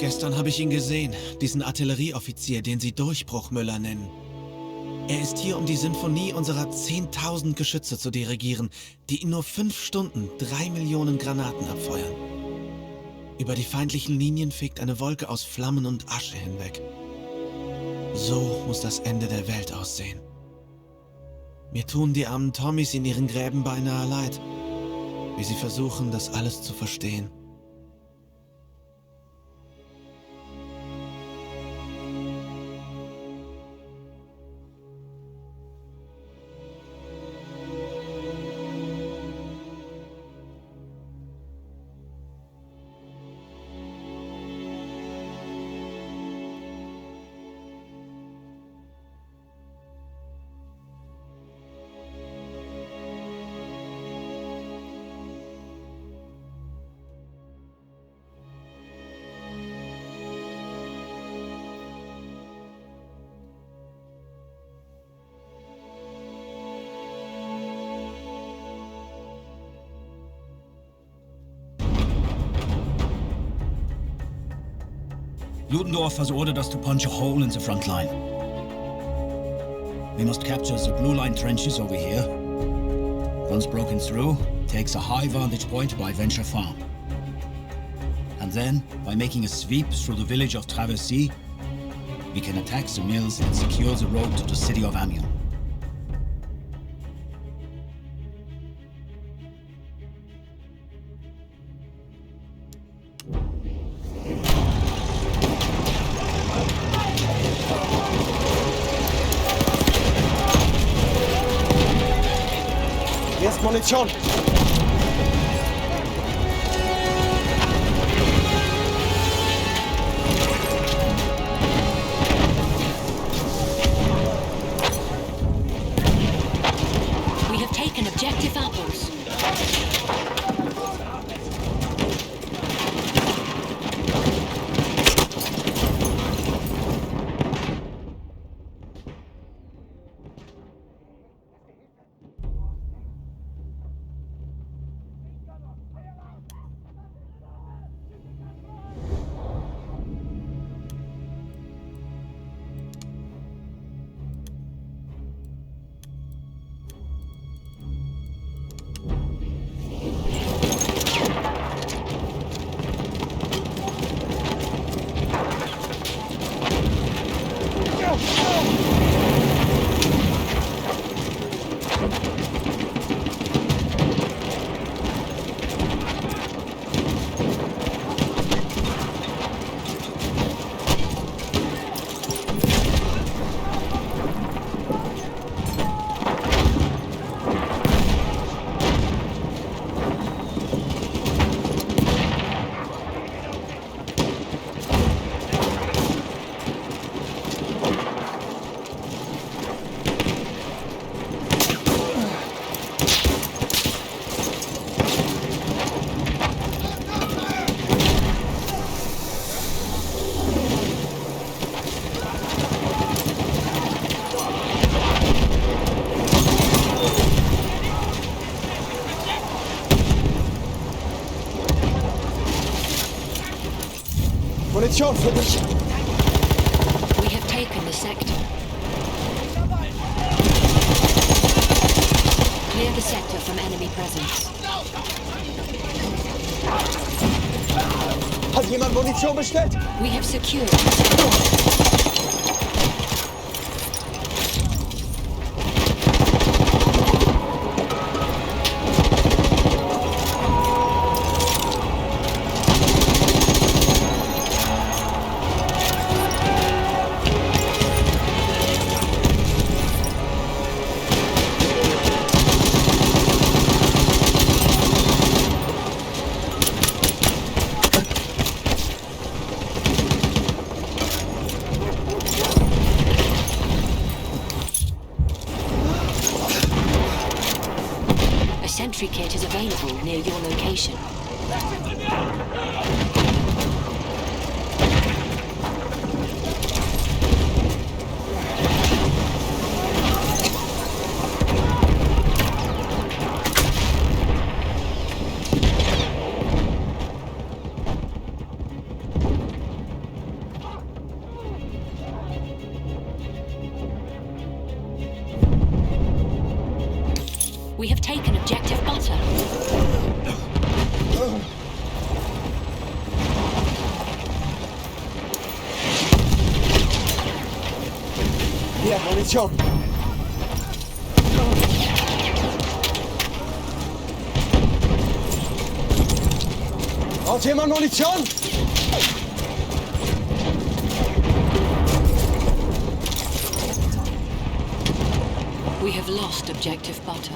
Gestern habe ich ihn gesehen, diesen Artillerieoffizier, den Sie Durchbruchmüller nennen. Er ist hier, um die Sinfonie unserer 10.000 Geschütze zu dirigieren, die in nur 5 Stunden 3 Millionen Granaten abfeuern. Über die feindlichen Linien fegt eine Wolke aus Flammen und Asche hinweg. So muss das Ende der Welt aussehen. Mir tun die armen Tommys in ihren Gräben beinahe leid, wie sie versuchen, das alles zu verstehen. Ludendorff has ordered us to punch a hole in the front line. We must capture the blue line trenches over here. Once broken through, takes a high vantage point by Venture Farm. And then, by making a sweep through the village of Traversy, we can attack the mills and secure the road to the city of Amiens. Jetzt Munition! We have taken objective apples. Munition für dich! We have taken the sector. Clear the sector from enemy presence. Hat jemand Munition bestellt? We have secured. Sentry kit is available near your location. We have taken objective butter. Hier, Munition. Braucht jemand Munition? We have lost objective butter.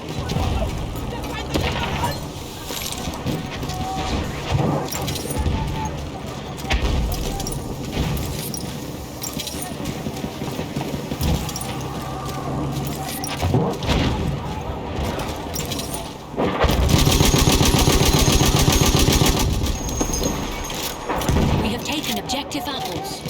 We have taken objective apples.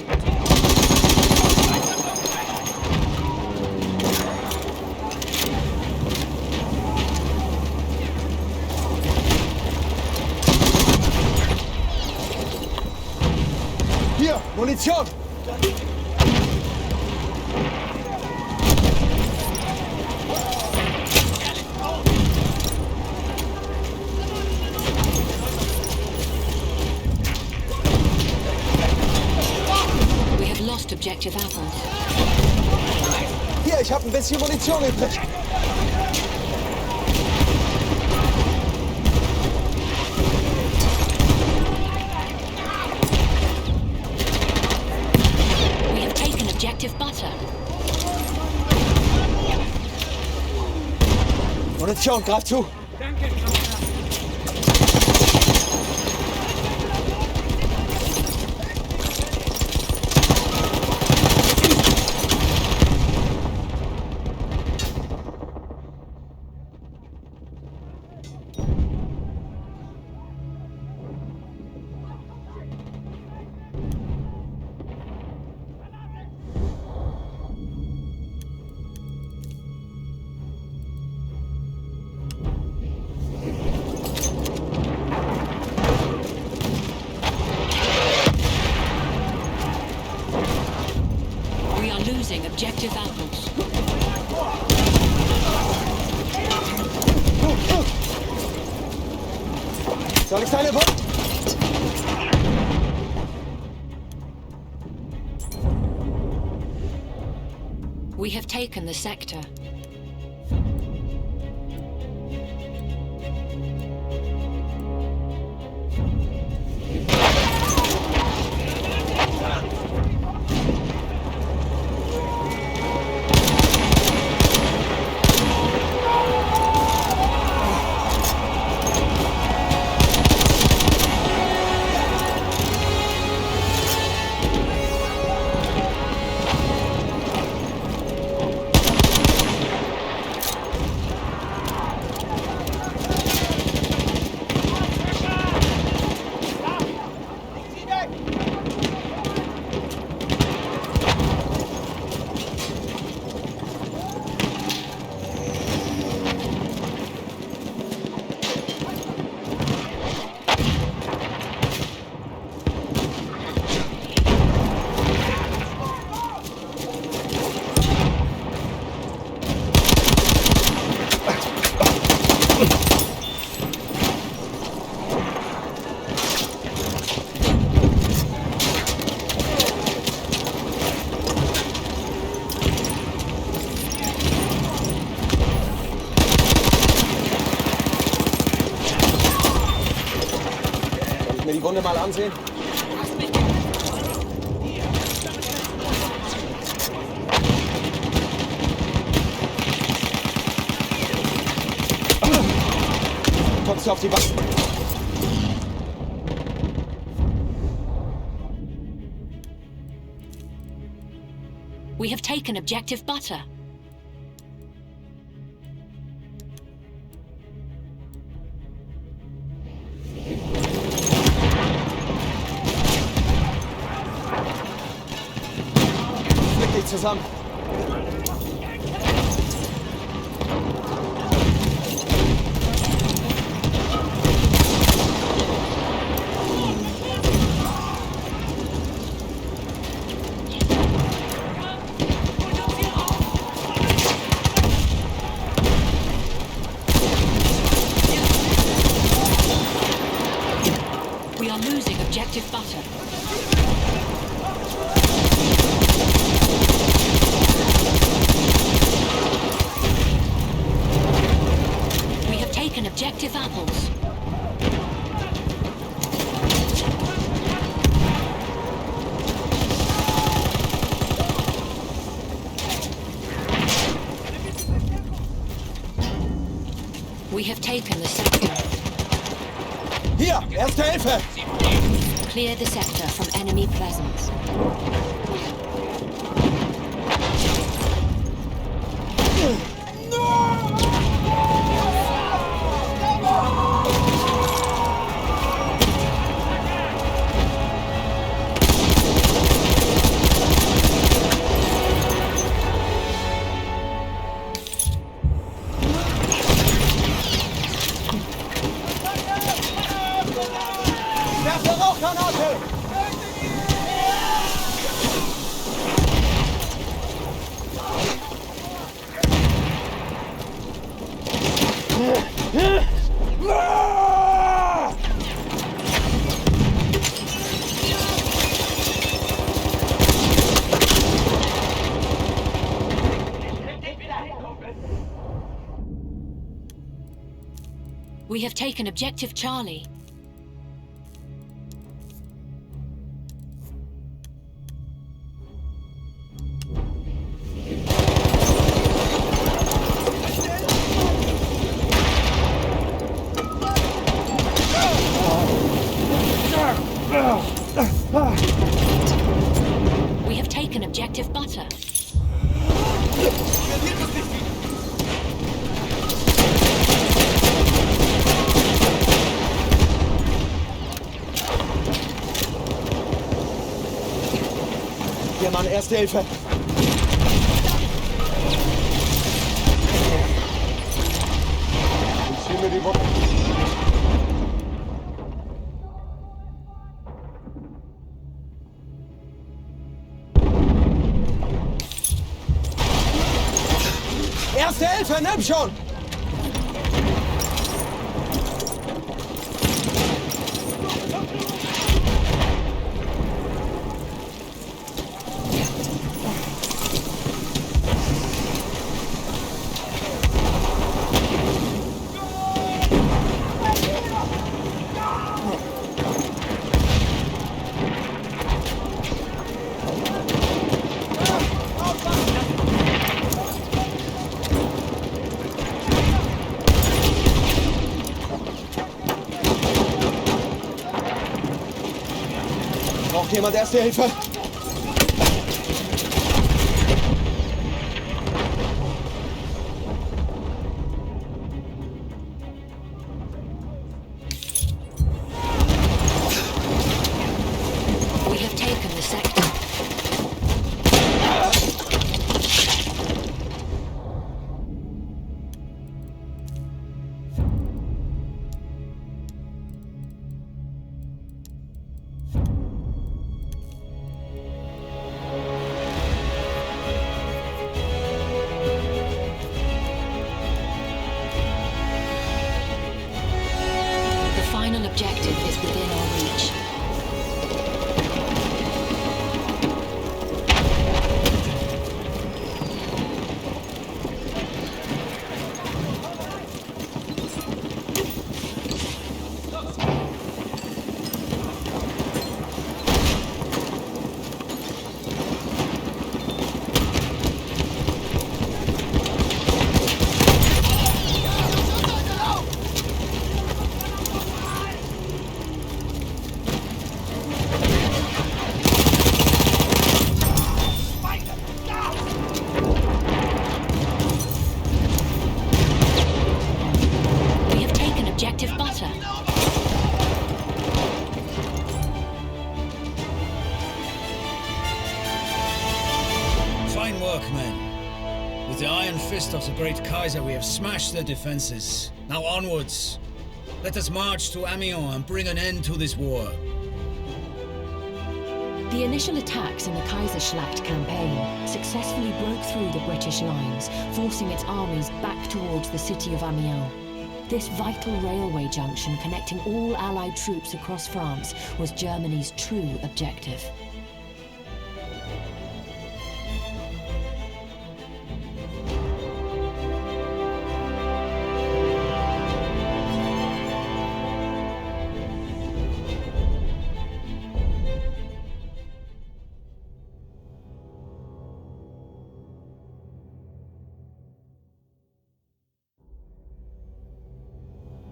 Hier, Munition. We have lost objective apples. Hier, ich habe ein bisschen Munition übrig. We have taken objective butter. Munition, greif zu. We are losing objective apples. Soll ich deine Waffe? We have taken the sector. Mir die Wunde mal ansehen. Kommst du auf die Waffe? We have taken objective butter. Flick dich zusammen. objective apples. We have taken the sector. Hier, Erste Hilfe! Clear the sector from enemy presence. Werfe Rauchgranate! We have taken objective Charlie. We have taken objective Butter. Hier, Mann, Erste Hilfe! Ich ziehe mir die Wunde. Erste Hilfe, nimm schon! Braucht jemand Erste Hilfe? We have taken the sector. The final objective is within our reach. We have taken objective Butter. Fine work, men. With the iron fist of the great Kaiser, we have smashed their defenses. Now onwards. Let us march to Amiens and bring an end to this war. The initial attacks in the Kaiserschlacht campaign successfully broke through the British lines, forcing its armies back towards the city of Amiens. This vital railway junction connecting all Allied troops across France was Germany's true objective.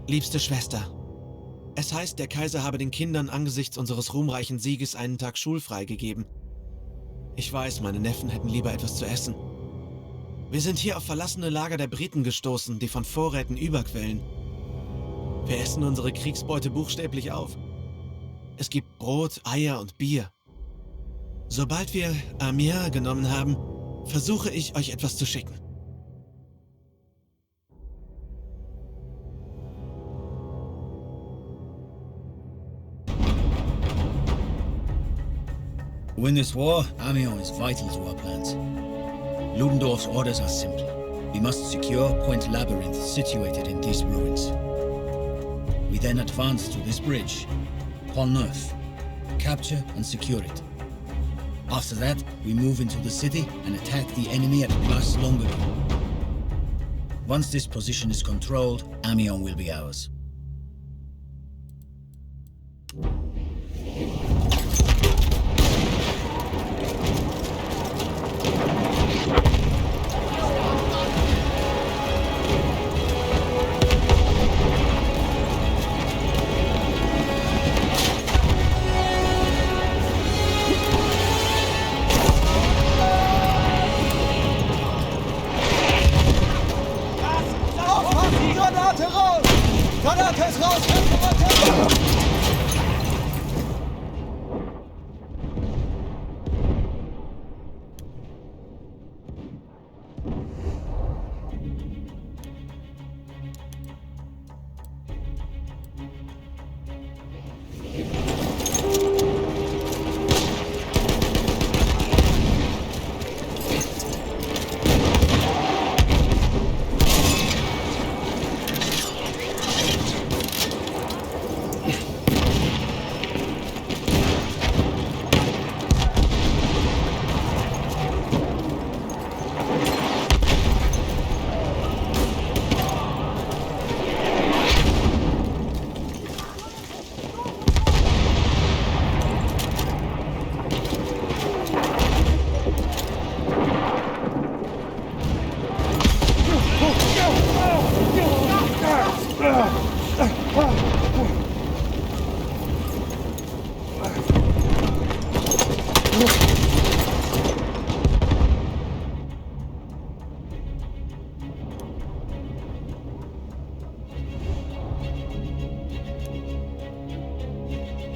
Liebste Schwester, es heißt, der Kaiser habe den Kindern angesichts unseres ruhmreichen Sieges einen Tag schulfrei gegeben. Ich weiß, meine Neffen hätten lieber etwas zu essen. Wir sind hier auf verlassene Lager der Briten gestoßen, die von Vorräten überquellen. Wir essen unsere Kriegsbeute buchstäblich auf. Es gibt Brot, Eier und Bier. Sobald wir Amiens genommen haben, versuche ich, euch etwas zu schicken. To win this war, Amiens is vital to our plans. Ludendorff's orders are simple. We must secure Point Labyrinth, situated in these ruins. We then advance to this bridge, Pont Neuf, capture and secure it. After that, we move into the city and attack the enemy at Place Longueuil. Once this position is controlled, Amiens will be ours. Granate raus! Granate ist raus! Granate!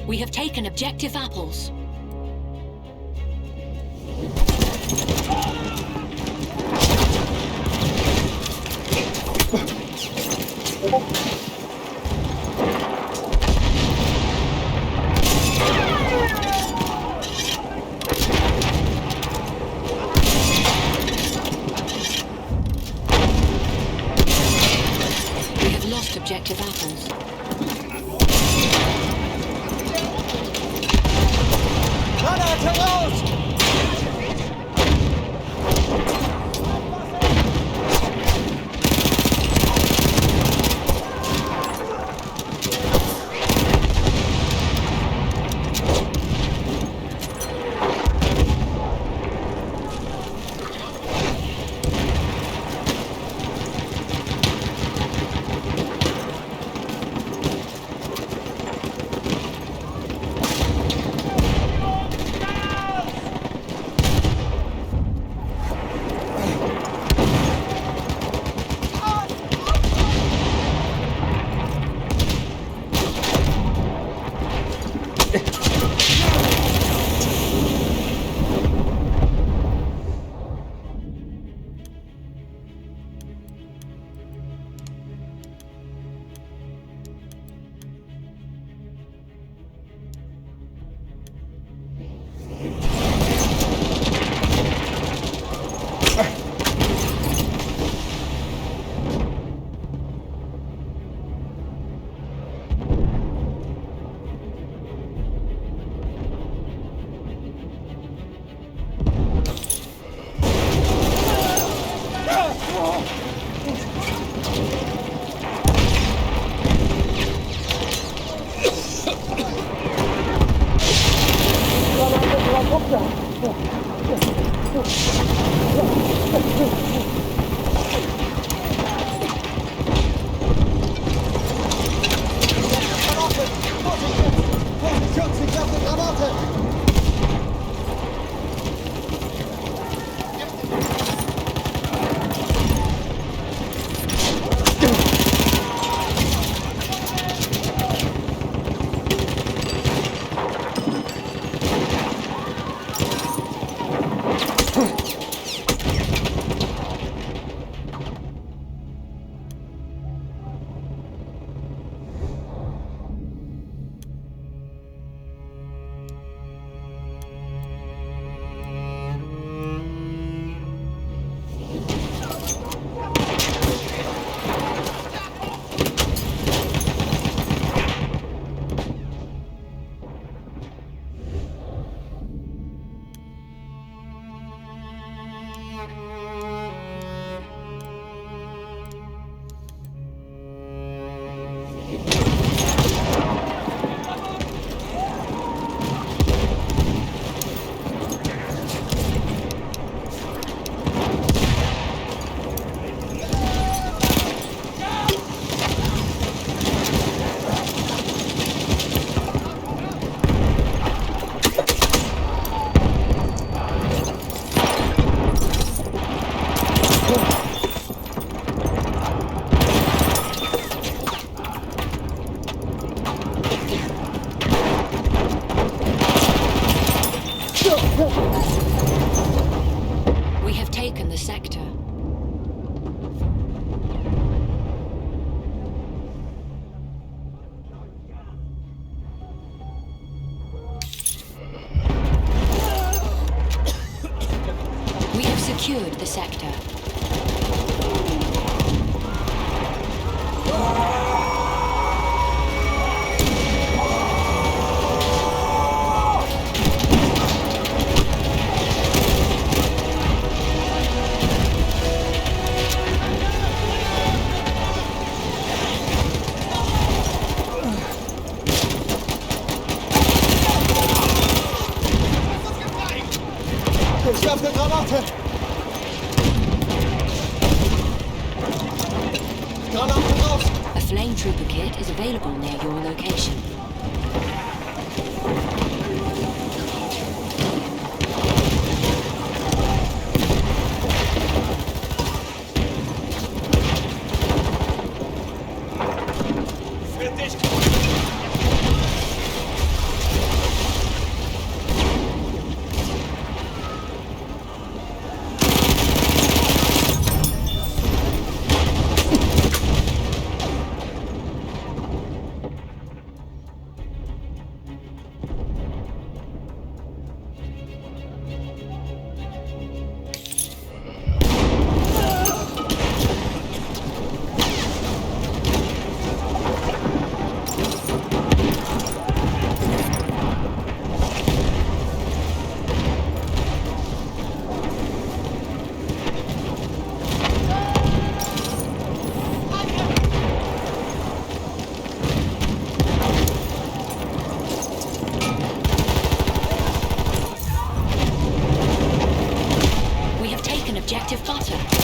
We have taken objective apples. We have lost objective apples. Granate raus! secured the sector. Ich werfe eine Granate! Granaten raus! A flame trooper kit is available near your location. Objective butter.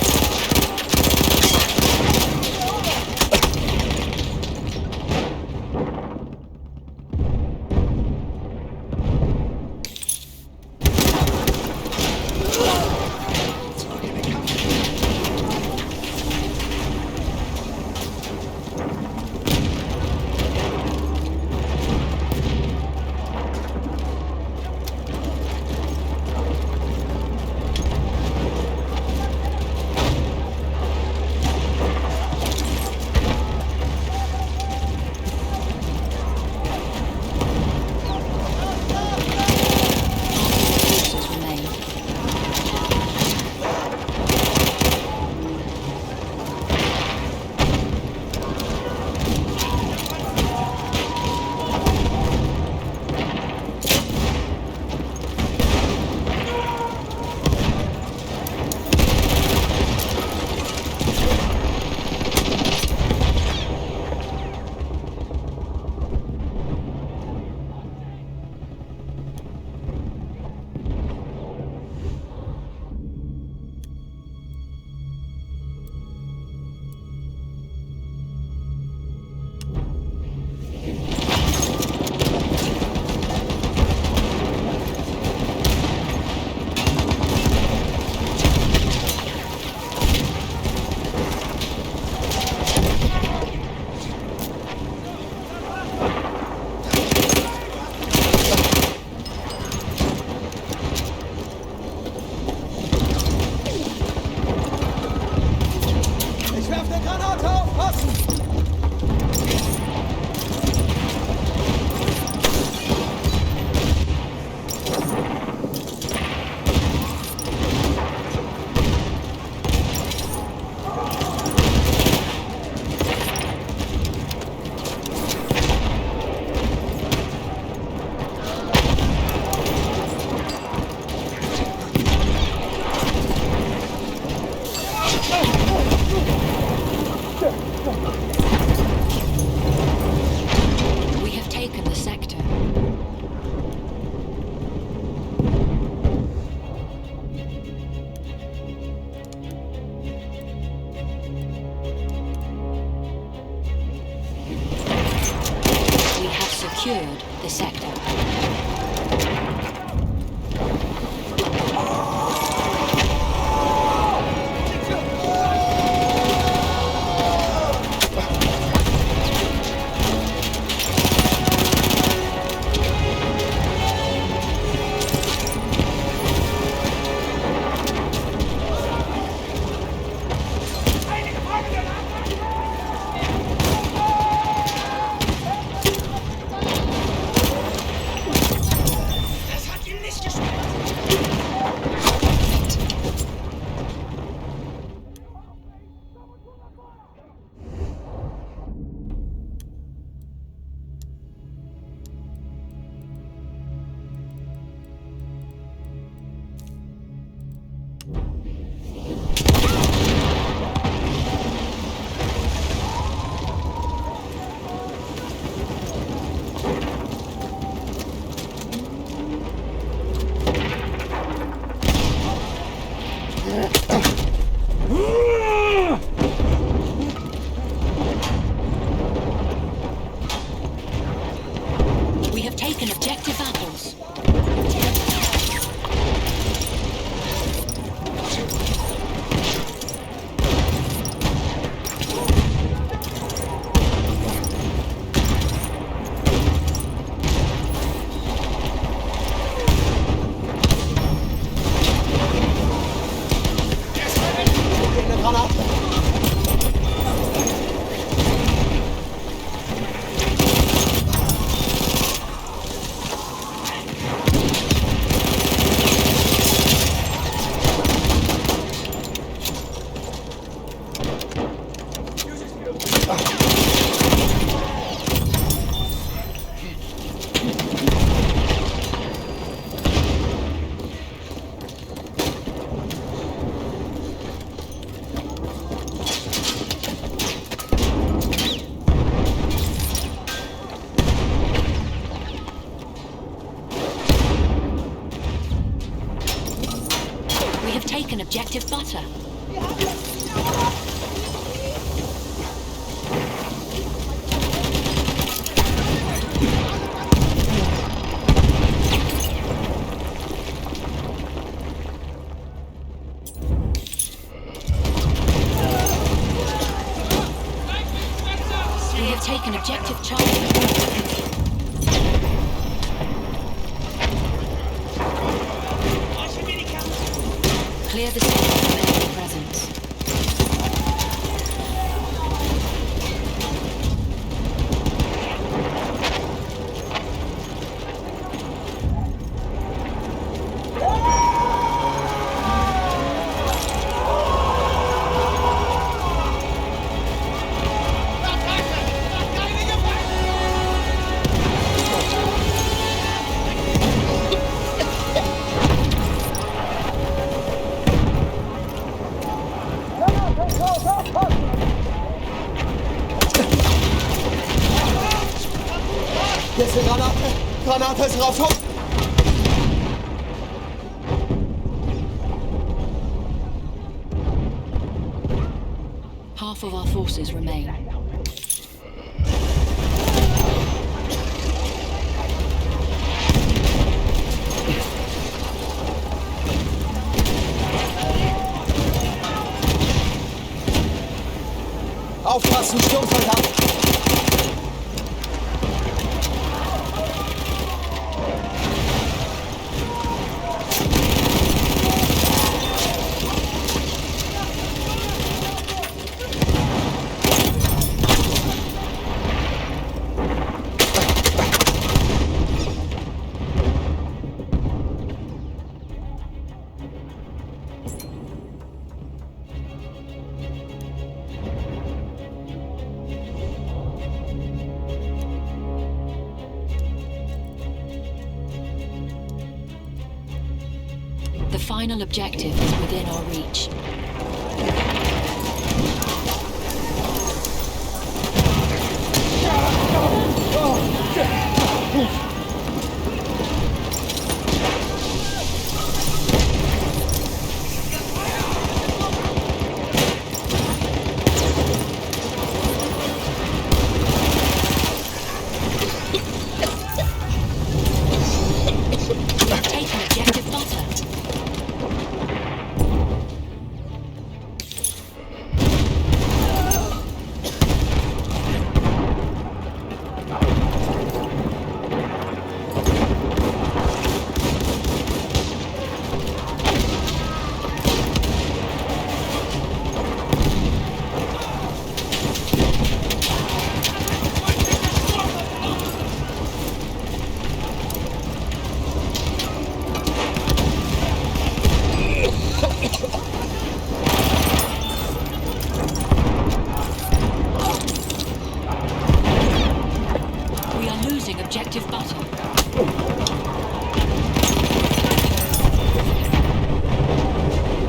secured the sector. We have taken objective Charlie. Clear the city from enemy presence. Hier ist eine Granate! Granate ist raus! Hopp! Half of our forces remain. Aufpassen, Sturmsoldat! The final objective is within our reach. Taken objective butter. We are losing objective butter.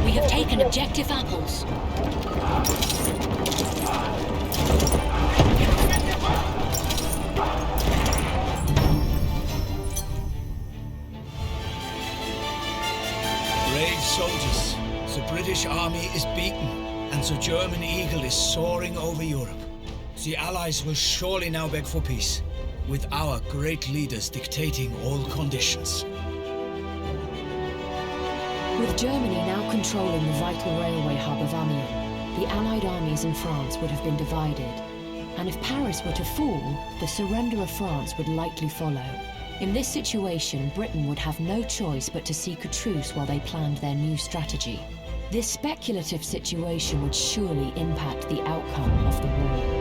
We have taken objective apples. Brave soldiers, the British army is beaten, and the German eagle is soaring over Europe. The Allies will surely now beg for peace, with our great leaders dictating all conditions. With Germany now controlling the vital railway hub of Amiens, the Allied armies in France would have been divided. And if Paris were to fall, the surrender of France would likely follow. In this situation, Britain would have no choice but to seek a truce while they planned their new strategy. This speculative situation would surely impact the outcome of the war.